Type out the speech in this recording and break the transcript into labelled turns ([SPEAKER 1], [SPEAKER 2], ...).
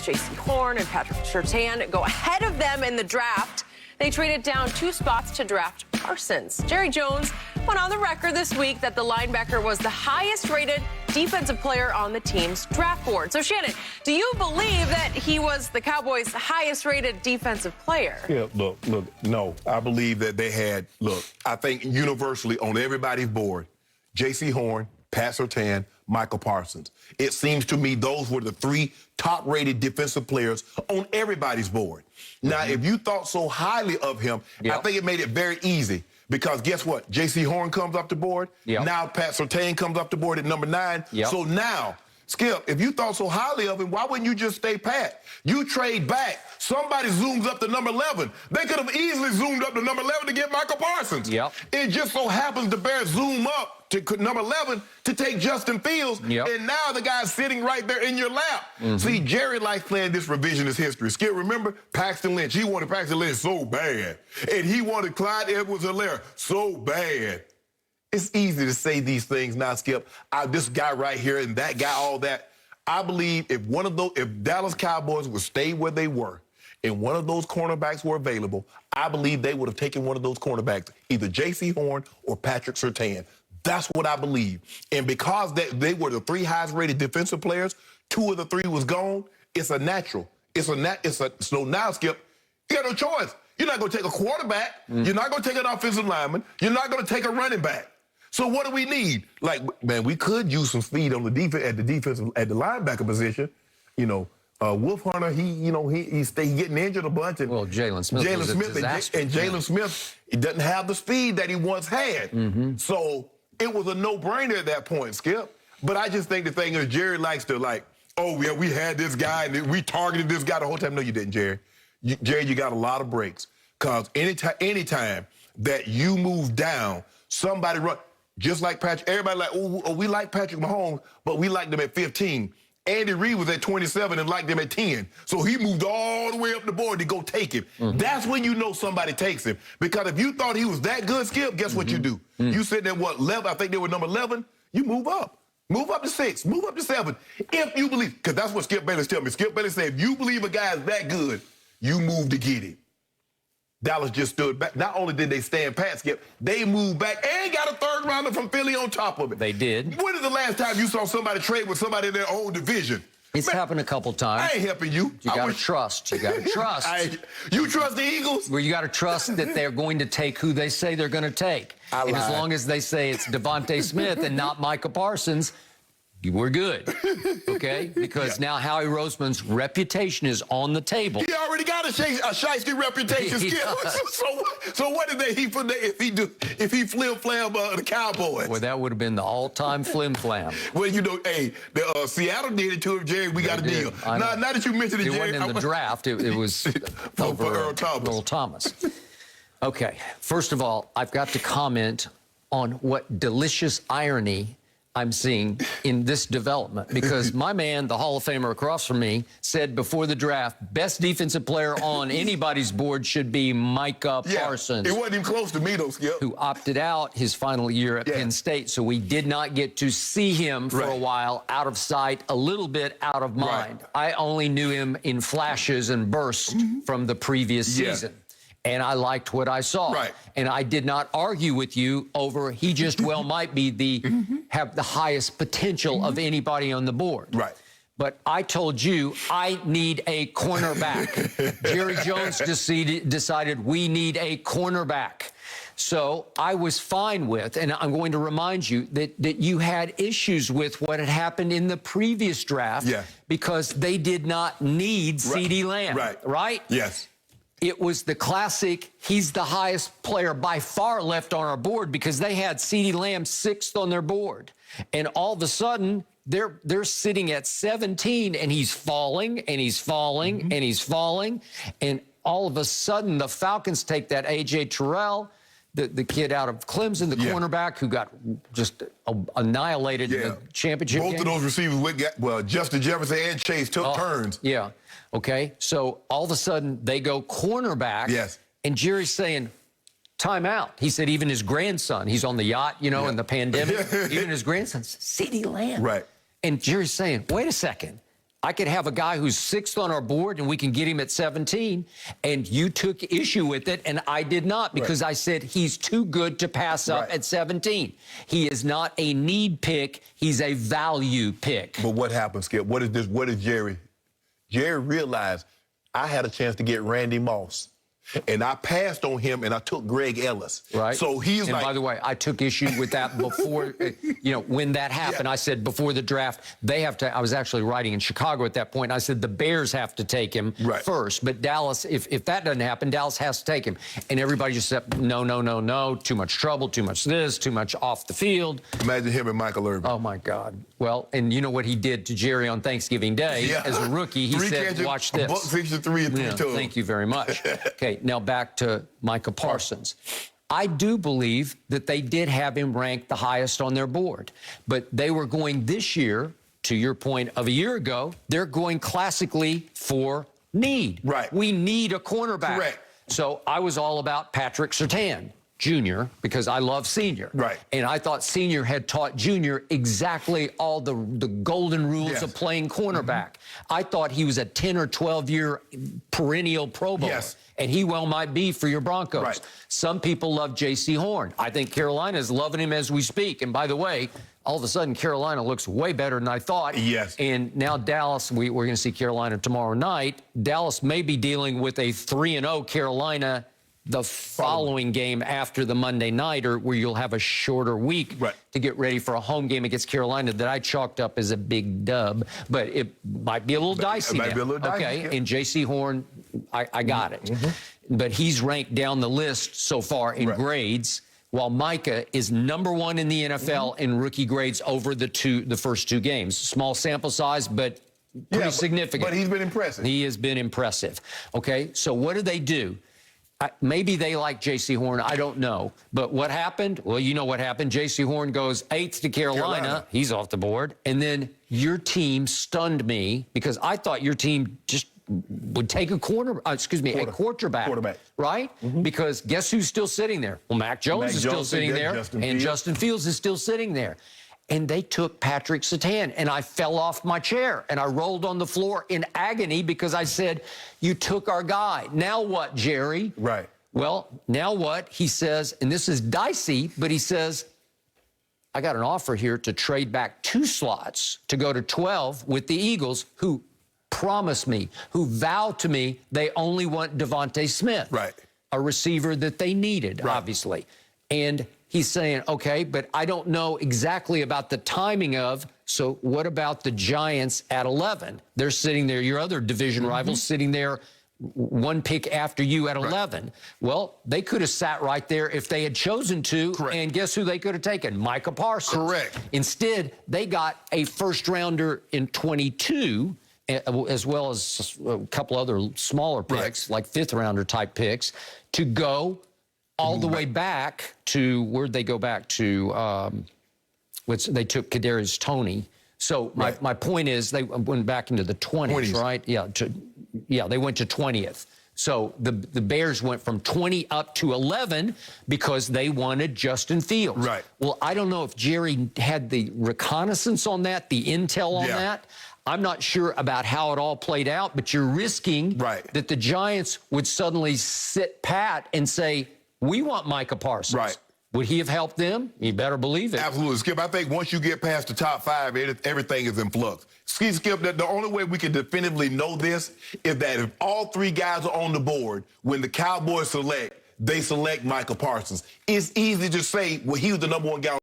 [SPEAKER 1] J.C. Horn and Patrick Surtain go ahead of them in the draft. They traded down 2 spots to draft Parsons. Jerry Jones went on the record this week that the linebacker was the highest-rated defensive player on the team's draft board. So, Shannon, do you believe that he was the Cowboys' highest-rated defensive player?
[SPEAKER 2] Yeah, look, no. I believe that they had, I think universally on everybody's board, J.C. Horn, Pat Surtain, Micah Parsons. It seems to me those were the 3 top-rated defensive players on everybody's board. Now, if you thought so highly of him, I think it made it very easy. Because guess what? J.C. Horn comes up the board. Now Pat Surtain comes up the board at number 9. So now, Skip, if you thought so highly of him, why wouldn't you just stay pat? You trade back. Somebody zooms up to number 11. They could have easily zoomed up to number 11 to get Micah Parsons. It just so happens the Bears zoom up to number 11 to take Justin Fields. And now the guy's sitting right there in your lap. See, Jerry likes playing this revisionist history. Skip, remember Paxton Lynch? He wanted Paxton Lynch so bad. And he wanted Clyde Edwards-Helaire so bad. It's easy to say these things now, Skip. This guy right here and that guy, all that. I believe if Dallas Cowboys would stay where they were and one of those cornerbacks were available, I believe they would have taken one of those cornerbacks, either J.C. Horn or Patrick Surtain. That's what I believe. And because they were the 3 highest-rated defensive players, 2 of the 3 was gone, it's a natural. So now, Skip, you got no choice. You're not going to take a quarterback. You're not going to take an offensive lineman. You're not going to take a running back. So what do we need? Like, man, we could use some speed on the defense at the linebacker position. You know, Wolf Hunter, he's getting injured a bunch. And
[SPEAKER 3] well, Jalen Smith
[SPEAKER 2] and Jalen Smith, he doesn't have the speed that he once had. So it was a no-brainer at that point, Skip. But I just think the thing is Jerry likes to oh, yeah, we had this guy and we targeted this guy the whole time. No, you didn't, Jerry. Jerry, you got a lot of breaks. Because anytime that you move down, somebody run. Just like Patrick, everybody we like Patrick Mahomes, but we liked him at 15. Andy Reid was at 27 and liked him at 10. So he moved all the way up the board to go take him. That's when you know somebody takes him. Because if you thought he was that good, Skip, guess what you do? You said that, 11? I think they were number 11. You move up. Move up to 6. Move up to 7. If you believe, because that's what Skip Bayless tells me. Skip Bayless said, if you believe a guy is that good, you move to get him. Dallas just stood back. Not only did they stand pat, Skip, they moved back and got a 3rd rounder from Philly on top of it.
[SPEAKER 3] They did.
[SPEAKER 2] When is the last time you saw somebody trade with somebody in their own division?
[SPEAKER 3] It's happened a couple times.
[SPEAKER 2] I ain't helping you.
[SPEAKER 3] You got to trust. You got to trust.
[SPEAKER 2] You trust the Eagles?
[SPEAKER 3] Well, you got to trust that they're going to take who they say they're going to take. And as long as they say it's Devontae Smith and not Micah Parsons, we're good, okay? Because now Howie Roseman's reputation is on the table.
[SPEAKER 2] He already got a shiesty reputation, Skip. So what did if he flim-flam the Cowboys?
[SPEAKER 3] Well, that would have been the all-time flim-flam.
[SPEAKER 2] Well, hey, Seattle did it to him, Jerry. We got a deal. Now that you mentioned it, Jerry.
[SPEAKER 3] It wasn't in the draft. It was over Earl Thomas. Okay, first of all, I've got to comment on what delicious irony I'm seeing in this development, because my man, the Hall of Famer across from me, said before the draft, best defensive player on anybody's board should be Micah Parsons.
[SPEAKER 2] It wasn't even close to me, though, Skip.
[SPEAKER 3] Who opted out his final year at Penn State, so we did not get to see him for a while, out of sight, a little bit out of mind. I only knew him in flashes and bursts from the previous season. And I liked what I saw. And I did not argue with you over he just well might be have the highest potential of anybody on the board. But I told you I need a cornerback. Jerry Jones decided we need a cornerback. So I was fine with, and I'm going to remind you that you had issues with what had happened in the previous draft because they did not need CeeDee Lamb. Right?
[SPEAKER 2] Yes.
[SPEAKER 3] It was the classic, he's the highest player by far left on our board because they had CeeDee Lamb 6th on their board. And all of a sudden, they're sitting at 17, and he's falling, and he's falling, and he's falling. And all of a sudden, the Falcons take that A.J. Terrell, the kid out of Clemson, the cornerback who got just annihilated in the championship game.
[SPEAKER 2] Both of those receivers, Justin Jefferson and Chase took turns.
[SPEAKER 3] Okay, so all of a sudden they go cornerback. And Jerry's saying, timeout. He said even his grandson, he's on the yacht, in the pandemic, even his grandson's CeeDee Lamb. And Jerry's saying, wait a second. I could have a guy who's 6th on our board and we can get him at 17, and you took issue with it, and I did not, because I said he's too good to pass up at 17. He is not a need pick. He's a value pick.
[SPEAKER 2] But what happened, Skip? What is this? What is Jerry? Jerry realized I had a chance to get Randy Moss. And I passed on him, and I took Greg Ellis.
[SPEAKER 3] Right.
[SPEAKER 2] So he's
[SPEAKER 3] and
[SPEAKER 2] like...
[SPEAKER 3] by the way, I took issue with that before, when that happened. I said before the draft, they have to... I was actually writing in Chicago at that point. I said the Bears have to take him first. But Dallas, if that doesn't happen, Dallas has to take him. And everybody just said, no, no, no, no. Too much trouble, too much this, too much off the field.
[SPEAKER 2] Imagine him and Michael Irvin.
[SPEAKER 3] Oh, my God. Well, and you know what he did to Jerry on Thanksgiving Day? As a rookie, he said, watch this.
[SPEAKER 2] $163 and 3 touchdowns.
[SPEAKER 3] Thank you very much. Okay, now back to Micah Parsons. I do believe that they did have him ranked the highest on their board, but they were going this year, to your point of a year ago, they're going classically for need.
[SPEAKER 2] Right.
[SPEAKER 3] We need a cornerback.
[SPEAKER 2] Correct.
[SPEAKER 3] So I was all about Patrick Surtain, Jr., because I love Senior.
[SPEAKER 2] Right.
[SPEAKER 3] And I thought Senior had taught Junior exactly all the golden rules of playing cornerback. I thought he was a 10 or 12-year perennial Pro Bowler. And he well might be for your Broncos.
[SPEAKER 2] Right.
[SPEAKER 3] Some people love J.C. Horn. I think Carolina's loving him as we speak. And by the way, all of a sudden, Carolina looks way better than I thought.
[SPEAKER 2] Yes.
[SPEAKER 3] And now Dallas, we're going to see Carolina tomorrow night. Dallas may be dealing with a 3-0 Carolina the following game after the Monday nighter, where you'll have a shorter week to get ready for a home game against Carolina that I chalked up as a big dub, but it might be a little dicey.
[SPEAKER 2] It might be a little dicey.
[SPEAKER 3] Okay, and J.C. Horn, I got it. But he's ranked down the list so far in grades, while Micah is #1 in the NFL in rookie grades over the first 2 games. Small sample size, but pretty significant.
[SPEAKER 2] But he's been impressive.
[SPEAKER 3] He has been impressive. Okay, so what do? Maybe they like J.C. Horn. I don't know. But what happened? Well, you know what happened. J.C. Horn goes 8th to Carolina. He's off the board. And then your team stunned me, because I thought your team just would take a quarterback. Right? Because guess who's still sitting there? Well, Mac Jones is still sitting there, and Justin Fields is still sitting there. And they took Patrick Surtain, and I fell off my chair, and I rolled on the floor in agony, because I said, you took our guy. Now what, Jerry?
[SPEAKER 2] Right.
[SPEAKER 3] Well, now what? He says, and this is dicey, but he says, I got an offer here to trade back 2 slots to go to 12 with the Eagles, who promised me, who vowed to me they only want Devontae Smith.
[SPEAKER 2] Right.
[SPEAKER 3] A receiver that they needed, obviously. And he's saying, okay, but I don't know exactly about the timing of, so what about the Giants at 11? They're sitting there, your other division rivals sitting there 1 pick after you at 11. Well, they could have sat right there if they had chosen to, and guess who they could have taken? Micah Parsons. Instead, they got a first-rounder in 22, as well as a couple other smaller picks, like 5th-rounder type picks, to go all the way back to, where'd they go back to? They took Kadarius Toney. So my point is, they went back into the 20s, right? Yeah, they went to 20th. So the Bears went from 20 up to 11 because they wanted Justin Fields.
[SPEAKER 2] Right.
[SPEAKER 3] Well, I don't know if Jerry had the reconnaissance on that, the intel on that. I'm not sure about how it all played out, but you're risking that the Giants would suddenly sit pat and say, we want Micah Parsons.
[SPEAKER 2] Right.
[SPEAKER 3] Would he have helped them? You better believe it.
[SPEAKER 2] Absolutely. Skip, I think once you get past the top 5, everything is in flux. Skip, the only way we can definitively know this is that if all 3 guys are on the board, when the Cowboys select, they select Micah Parsons. It's easy to say, well, he was the #1 guy.